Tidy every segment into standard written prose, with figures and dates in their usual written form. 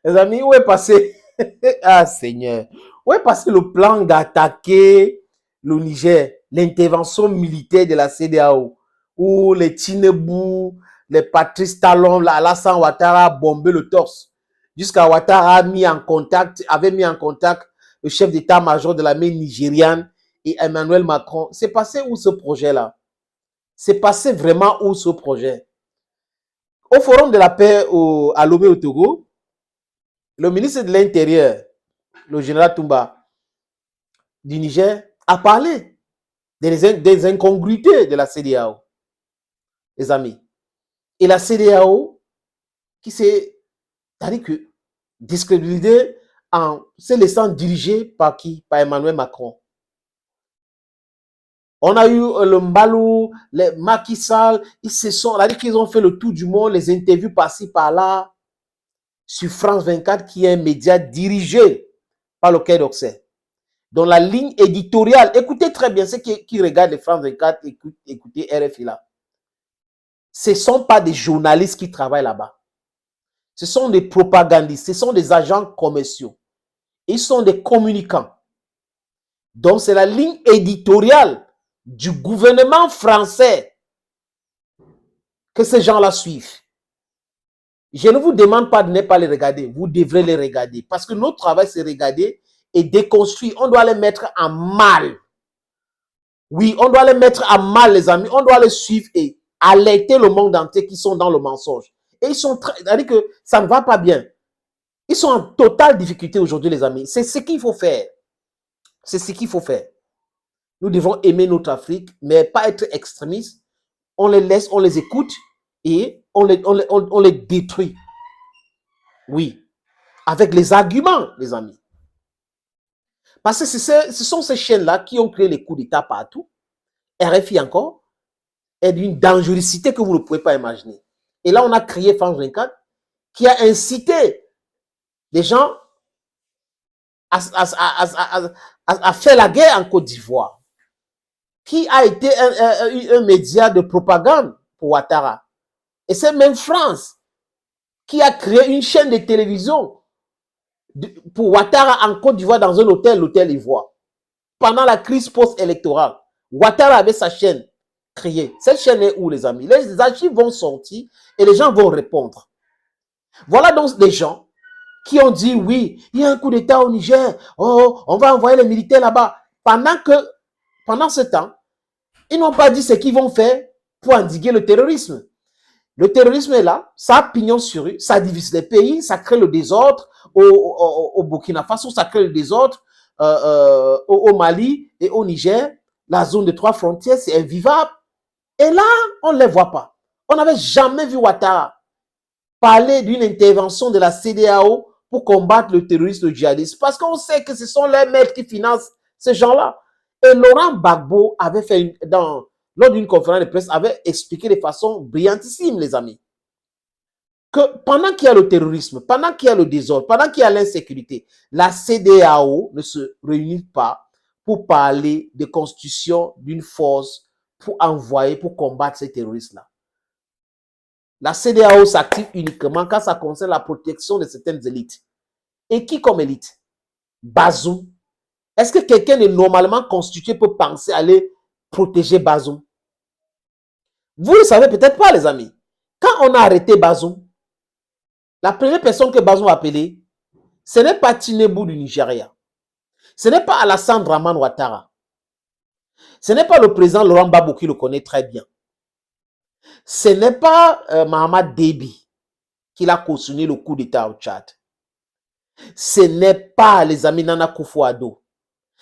Les amis, où est passé? Ah, Seigneur. Où est passé le plan d'attaquer le Niger, l'intervention militaire de la CEDEAO, où les Tinebu, les Patrice Talon, Alassane Ouattara a bombé le torse. Jusqu'à Ouattara avait mis en contact le chef d'état-major de l'armée nigériane et Emmanuel Macron. C'est passé où ce projet-là? C'est passé vraiment où ce projet? Au Forum de la paix à Lomé au Togo, le ministre de l'Intérieur, le général Toumba du Niger, a parlé des incongruités de la CEDEAO, les amis. Et la CEDEAO qui s'est, c'est-à-dire que, discréditée en se laissant diriger par qui? Par Emmanuel Macron. On a eu le Mbalou, les Macky Sall, c'est-à-dire qu'ils ont fait le tour du monde, les interviews par-ci, par-là, sur France 24, qui est un média dirigé par le Quai d'Orsay. Dans la ligne éditoriale, écoutez très bien ceux qui regardent les France 24, écoutez RFI là. Ce ne sont pas des journalistes qui travaillent là-bas. Ce sont des propagandistes, ce sont des agents commerciaux. Ils sont des communicants. Donc c'est la ligne éditoriale du gouvernement français que ces gens-là suivent. Je ne vous demande pas de ne pas les regarder. Vous devrez les regarder. Parce que notre travail, c'est regarder et déconstruire. On doit les mettre en mal. Oui, on doit les mettre en mal, les amis. On doit les suivre et alerter le monde entier qui sont dans le mensonge. Et ils sont très... C'est-à-dire que ça ne va pas bien. Ils sont en totale difficulté aujourd'hui, les amis. C'est ce qu'il faut faire. C'est ce qu'il faut faire. Nous devons aimer notre Afrique, mais pas être extrémistes. On les laisse, on les écoute et on les détruit. Oui. Avec les arguments, les amis. Parce que ce sont ces chaînes-là qui ont créé les coups d'État partout. RFI encore est d'une dangerosité que vous ne pouvez pas imaginer. Et là, on a créé France 24 qui a incité les gens à faire la guerre en Côte d'Ivoire, qui a été un média de propagande pour Ouattara. Et c'est même France qui a créé une chaîne de télévision pour Ouattara en Côte d'Ivoire dans un hôtel, l'hôtel Ivoire. Pendant la crise post-électorale, Ouattara avait sa chaîne créée. Cette chaîne est où, les amis? Les archives vont sortir et les gens vont répondre. Voilà donc des gens qui ont dit, oui, il y a un coup d'État au Niger, oh, on va envoyer les militaires là-bas. Pendant ce temps, ils n'ont pas dit ce qu'ils vont faire pour endiguer le terrorisme. Le terrorisme est là, ça a pignon sur rue, ça divise les pays, ça crée le désordre au Burkina Faso, ça crée le désordre au Mali et au Niger. La zone de 3 frontières, c'est invivable. Et là, on ne les voit pas. On n'avait jamais vu Ouattara parler d'une intervention de la CEDEAO pour combattre le terrorisme, le djihadisme. Parce qu'on sait que ce sont les maîtres qui financent ces gens-là. Et Laurent Gbagbo avait fait, lors d'une conférence de presse, avait expliqué de façon brillantissime, les amis, que pendant qu'il y a le terrorisme, pendant qu'il y a le désordre, pendant qu'il y a l'insécurité, la CEDEAO ne se réunit pas pour parler de constitution d'une force pour envoyer, pour combattre ces terroristes-là. La CEDEAO s'active uniquement quand ça concerne la protection de certaines élites. Et qui comme élite? Bazoum. Est-ce que quelqu'un de normalement constitué peut penser à aller protéger Bazoum? Vous ne savez peut-être pas, les amis. Quand on a arrêté Bazoum, la première personne que Bazoum a appelée, ce n'est pas Tinubu du Nigeria. Ce n'est pas Alassane Draman Ouattara. Ce n'est pas le président Laurent Gbagbo qui le connaît très bien. Ce n'est pas Mahamat Déby qui a cautionné le coup d'État au Tchad. Ce n'est pas les amis Nana Akufo-Addo.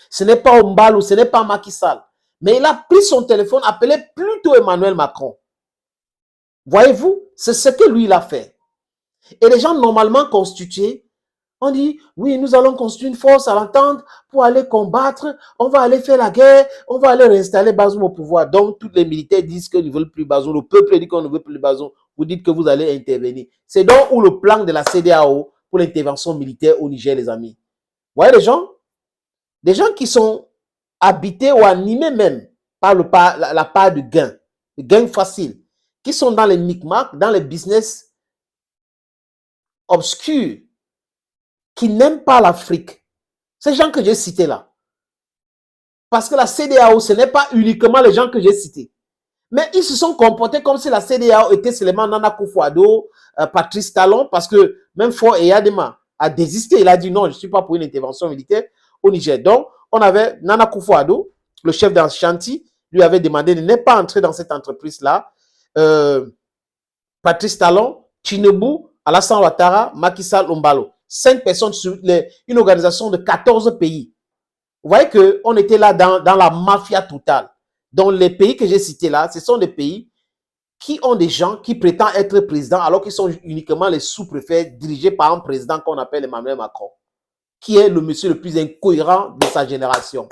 Ce n'est pas Mbalou, ce n'est pas Macky Sall. Mais il a pris son téléphone, appelé plutôt Emmanuel Macron. Voyez-vous, c'est ce que lui il a fait. Et les gens normalement constitués, on dit, oui, nous allons constituer une force à l'entente pour aller combattre, on va aller faire la guerre, on va aller réinstaller Bazoum au pouvoir. Donc, tous les militaires disent qu'ils ne veulent plus Bazoum, le peuple dit qu'on ne veut plus Bazoum, vous dites que vous allez intervenir. C'est donc où le plan de la CEDEAO pour l'intervention militaire au Niger, les amis. Vous voyez les gens? Des gens qui sont habités ou animés même par la part de gain facile, qui sont dans les micmacs, dans les business obscurs qui n'aiment pas l'Afrique. Ces gens que j'ai cités là. Parce que la CEDEAO, ce n'est pas uniquement les gens que j'ai cités. Mais ils se sont comportés comme si la CEDEAO était seulement Nana Akufo-Addo, Patrice Talon, parce que même Faure Eyadema a désisté. Il a dit non, je ne suis pas pour une intervention militaire au Niger. Donc, on avait Nana Akufo-Addo, le chef d'Ashanti, lui avait demandé de ne pas entrer dans cette entreprise-là. Patrice Talon, Tinubu, Alassane Ouattara, Macky Sall, Ombalo. 5 personnes sur une organisation de 14 pays. Vous voyez qu'on était là dans la mafia totale. Donc, les pays que j'ai cités là, ce sont des pays qui ont des gens qui prétendent être présidents alors qu'ils sont uniquement les sous-préfets dirigés par un président qu'on appelle Emmanuel Macron, qui est le monsieur le plus incohérent de sa génération.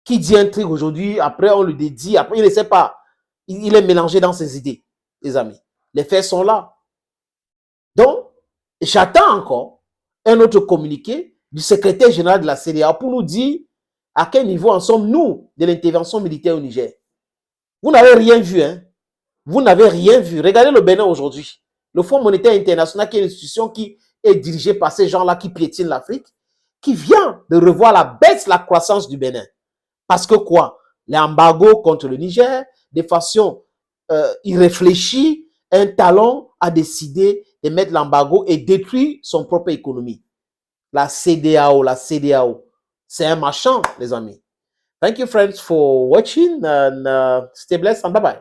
Qui dit un truc aujourd'hui, après on lui dit, après il ne sait pas. Il est mélangé dans ses idées, les amis. Les faits sont là. Donc, j'attends encore un autre communiqué du secrétaire général de la CEDEAO pour nous dire à quel niveau en sommes-nous de l'intervention militaire au Niger. Vous n'avez rien vu, hein? Vous n'avez rien vu. Regardez le Bénin aujourd'hui. Le Fonds monétaire international, qui est une institution qui est dirigée par ces gens-là qui piétinent l'Afrique, qui vient de revoir la baisse, la croissance du Bénin. Parce que quoi? L'embargo contre le Niger, de façon irréfléchie, un talon a décidé de mettre l'embargo et détruire son propre économie. La CEDEAO. C'est un marchand, les amis. Thank you, friends, for watching, and stay blessed and bye-bye.